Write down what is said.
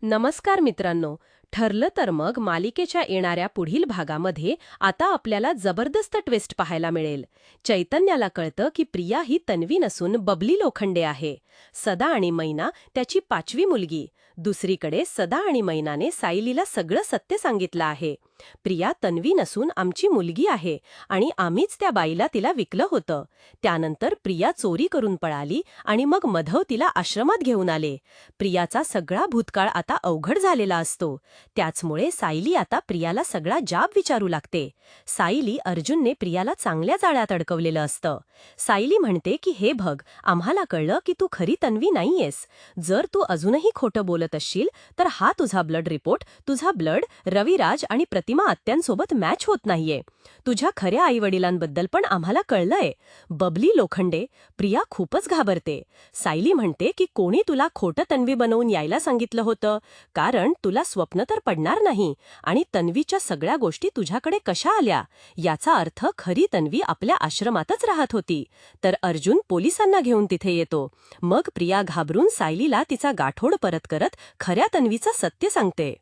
नमस्कार मित्रांनो. ठरलं तर मग मालिकेच्या येणाऱ्या पुढील भागामध्ये आता आपल्याला जबरदस्त ट्विस्ट पाहायला मिळेल. चैतन्याला कळतं की प्रिया ही तन्वी नसून बबली लोखंडे आहे. सदा आणि मैना त्याची 5वी मुलगी. दुसरीकडे सदा आणि मैनाने सायलीला सगळं सत्य सांगितलं आहे. प्रिया तन्वी नसून आमची मुलगी आहे आणि आम्हीच त्या बाईला तिला विकलं होतं. त्यानंतर प्रिया चोरी करून पळाली आणि मग मधव तिला आश्रमात घेऊन आले. प्रियाचा सगळा भूतकाळ आता अवघड झालेला असतो. त्याचमुळे सायली आता प्रियाला सगळा जाब विचारू लागते. सायली अर्जुनने प्रियाला चांगल्या जाळ्यात अडकवलेलं असतं. सायली म्हणते की हे बघ, आम्हाला कळलं की तू खरी तन्वी नाहीयेस. जर तू अजूनही खोटं बोलत असशील तर हा तुझा ब्लड रिपोर्ट, तुझा ब्लड रविराज आणि प्रतिमा आत्यांसोबत मॅच होत नाहीये. तुझ्या खऱ्या आईवडिलांबद्दल पण आम्हाला कळलंय. बबली लोखंडे. प्रिया खूपच घाबरते. सायली म्हणते की कोणी तुला खोटं तन्वी बनवून यायला सांगितलं होतं, कारण तुला स्वप्न तर पडणार नाही आणि तन्वीच्या सगळ्या गोष्टी तुझ्याकडे कशा आल्या याचा अर्थ खरी तन्वी आपल्या आश्रमातच राहत होती. तर अर्जुन पोलिसांना घेऊन तिथे येतो. मग प्रिया घाबरून सायलीला तिचा गाठोड परत करत खऱ्या तन्वीचं सत्य सांगते.